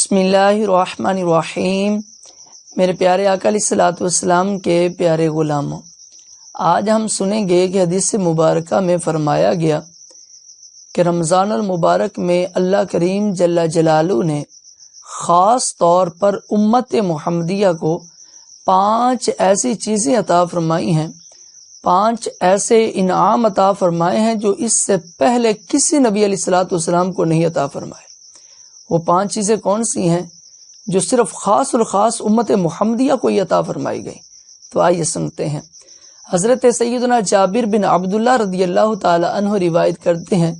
بسم اللہ الرحمن الرحیم۔ میرے پیارے آقا علیہ الصلوۃ والسلام کے پیارے غلاموں، آج ہم سنیں گے کہ حدیث مبارکہ میں فرمایا گیا کہ رمضان المبارک میں اللہ کریم جل جلالہ نے خاص طور پر امت محمدیہ کو 5 ایسی چیزیں عطا فرمائی ہیں، 5 ایسے انعام عطا فرمائے ہیں جو اس سے پہلے کسی نبی علیہ الصلوۃ والسلام کو نہیں عطا فرمائے۔ وہ 5 چیزیں کون سی ہیں جو صرف خاص اور خاص امت محمدیہ کو ہی عطا فرمائی گئی؟ تو آئیے سنتے ہیں۔ حضرت سیدنا جابر بن عبداللہ رضی اللہ تعالی عنہ روایت کرتے ہیں،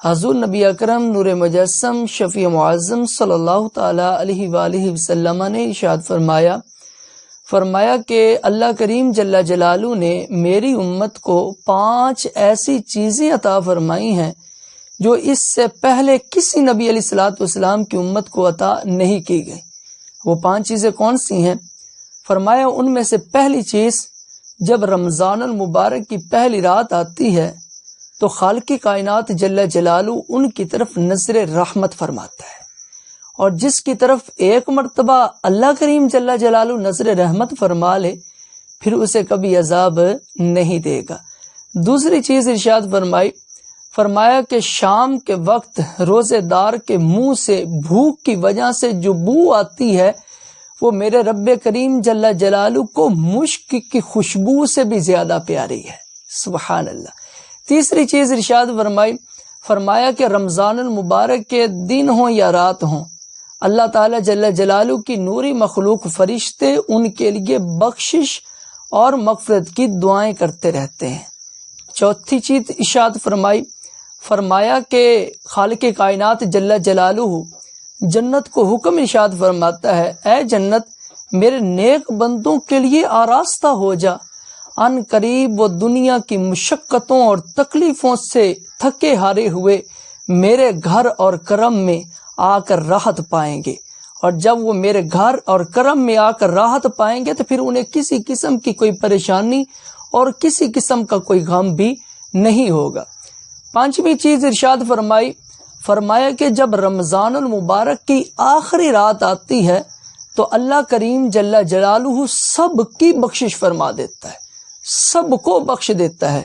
حضور نبی اکرم نور مجسم شفیع معظم صلی اللہ تعالی علیہ وآلہ وسلم نے ارشاد فرمایا کہ اللہ کریم جل جلالہ نے میری امت کو 5 ایسی چیزیں عطا فرمائی ہیں جو اس سے پہلے کسی نبی علیہ الصلوۃ والسلام کی امت کو عطا نہیں کی گئی۔ وہ 5 چیزیں کون سی ہیں؟ فرمایا ان میں سے پہلی چیز، جب رمضان المبارک کی پہلی رات آتی ہے تو خالق کائنات جل جلالہ ان کی طرف نظر رحمت فرماتا ہے، اور جس کی طرف ایک مرتبہ اللہ کریم جل جلالہ نظر رحمت فرما لے پھر اسے کبھی عذاب نہیں دے گا۔ دوسری چیز ارشاد فرمایا کہ شام کے وقت روزے دار کے منہ سے بھوک کی وجہ سے جو بو آتی ہے وہ میرے رب کریم جل جلالہ کو مشک کی خوشبو سے بھی زیادہ پیاری ہے۔ سبحان اللہ۔ تیسری چیز ارشاد فرمایا کہ رمضان المبارک کے دن ہوں یا رات ہوں، اللہ تعالی جل جلالہ کی نوری مخلوق فرشتے ان کے لیے بخشش اور مغفرت کی دعائیں کرتے رہتے ہیں۔ چوتھی چیز ارشاد فرمایا کہ خالق کائنات جل جلالہ جنت کو حکم ارشاد فرماتا ہے، اے جنت میرے نیک بندوں کے لیے آراستہ ہو جا، ان قریب وہ دنیا کی مشقتوں اور تکلیفوں سے تھکے ہارے ہوئے میرے گھر اور کرم میں آ کر راحت پائیں گے، اور جب وہ میرے گھر اور کرم میں آ کر راحت پائیں گے تو پھر انہیں کسی قسم کی کوئی پریشانی اور کسی قسم کا کوئی غم بھی نہیں ہوگا۔ 5ویں چیز ارشاد فرمایا کہ جب رمضان المبارک کی آخری رات آتی ہے تو اللہ کریم جل جلالہ سب کی بخشش فرما دیتا ہے، سب کو بخش دیتا ہے۔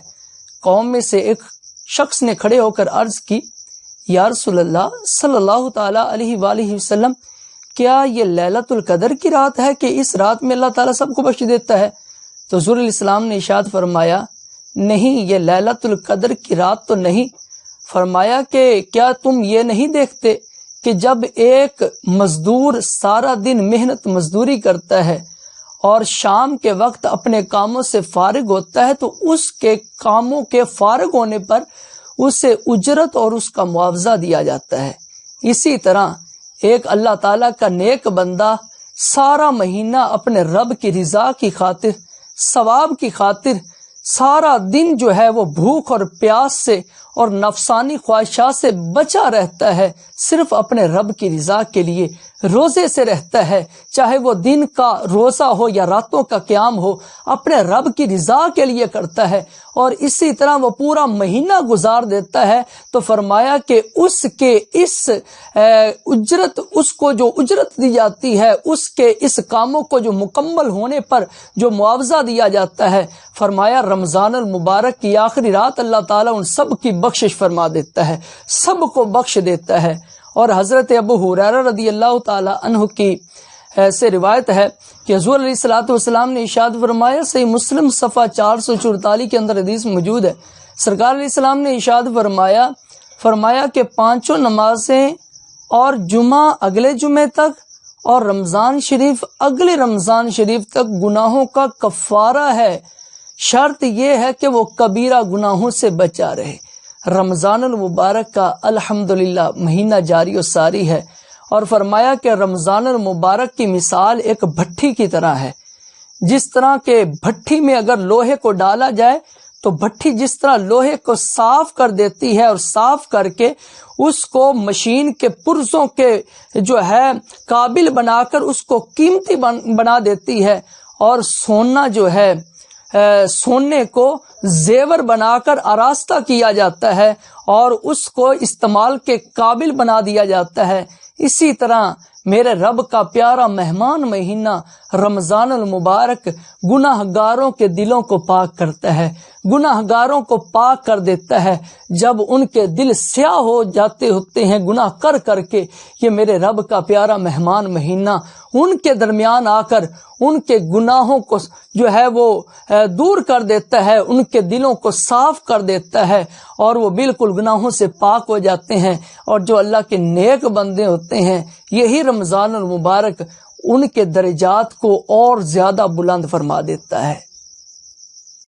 قوم میں سے ایک شخص نے کھڑے ہو کر عرض کی، یا رسول اللہ صلی اللہ تعالی علیہ وآلہ وسلم، کیا یہ لیلۃ القدر کی رات ہے کہ اس رات میں اللہ تعالیٰ سب کو بخش دیتا ہے؟ تو حضور علیہ السلام نے ارشاد فرمایا، نہیں، یہ لیلۃ القدر کی رات تو نہیں۔ فرمایا کہ کیا تم یہ نہیں دیکھتے کہ جب ایک مزدور سارا دن محنت مزدوری کرتا ہے اور شام کے وقت اپنے کاموں سے فارغ ہوتا ہے تو اس کے کاموں کے فارغ ہونے پر اسے اجرت اور اس کا معاوضہ دیا جاتا ہے، اسی طرح ایک اللہ تعالیٰ کا نیک بندہ سارا مہینہ اپنے رب کی رضا کی خاطر، ثواب کی خاطر سارا دن جو ہے وہ بھوک اور پیاس سے اور نفسانی خواہشات سے بچا رہتا ہے، صرف اپنے رب کی رضا کے لیے روزے سے رہتا ہے، چاہے وہ دن کا روزہ ہو یا راتوں کا قیام ہو، اپنے رب کی رضا کے لیے کرتا ہے اور اسی طرح وہ پورا مہینہ گزار دیتا ہے۔ تو فرمایا کہ اس کے اس اجرت، اس کو جو اجرت دی جاتی ہے، اس کے اس کاموں کو جو مکمل ہونے پر جو معاوضہ دیا جاتا ہے، فرمایا رمضان المبارک کی آخری رات اللہ تعالیٰ ان سب کی بخشش فرما دیتا ہے، سب کو بخش دیتا ہے۔ اور حضرت ابو ہریرہ رضی اللہ تعالی عنہ کی سے روایت ہے کہ حضور علیہ الصلوۃ والسلام نے ارشاد فرمایا، صحیح مسلم صفحہ 444 کے اندر حدیث موجود ہے، سرکار علیہ السلام نے ارشاد فرمایا کہ 5 نمازیں اور جمعہ اگلے جمعے تک اور رمضان شریف اگلے رمضان شریف تک گناہوں کا کفارہ ہے، شرط یہ ہے کہ وہ کبیرہ گناہوں سے بچا رہے۔ رمضان المبارک کا الحمدللہ مہینہ جاری و ساری ہے، اور فرمایا کہ رمضان المبارک کی مثال ایک بھٹی کی طرح ہے، جس طرح کہ بھٹی میں اگر لوہے کو ڈالا جائے تو بھٹی جس طرح لوہے کو صاف کر دیتی ہے اور صاف کر کے اس کو مشین کے پرزوں کے جو ہے قابل بنا کر اس کو قیمتی بنا دیتی ہے، اور سونا جو ہے سونے کو زیور بنا کر آراستہ کیا جاتا ہے اور اس کو استعمال کے قابل بنا دیا جاتا ہے، اسی طرح میرے رب کا پیارا مہمان مہینہ رمضان المبارک گناہ گاروں کے دلوں کو پاک کرتا ہے، گناہ گاروں کو پاک کر دیتا ہے۔ جب ان کے دل سیاہ ہو جاتے ہوتے ہیں گناہ کر کر کے، یہ میرے رب کا پیارا مہمان مہینہ ان کے درمیان آ کر ان کے گناہوں کو جو ہے وہ دور کر دیتا ہے، ان کے دلوں کو صاف کر دیتا ہے، اور وہ بالکل گناہوں سے پاک ہو جاتے ہیں۔ اور جو اللہ کے نیک بندے ہوتے ہیں، یہی رمضان المبارک ان کے درجات کو اور زیادہ بلند فرما دیتا ہے۔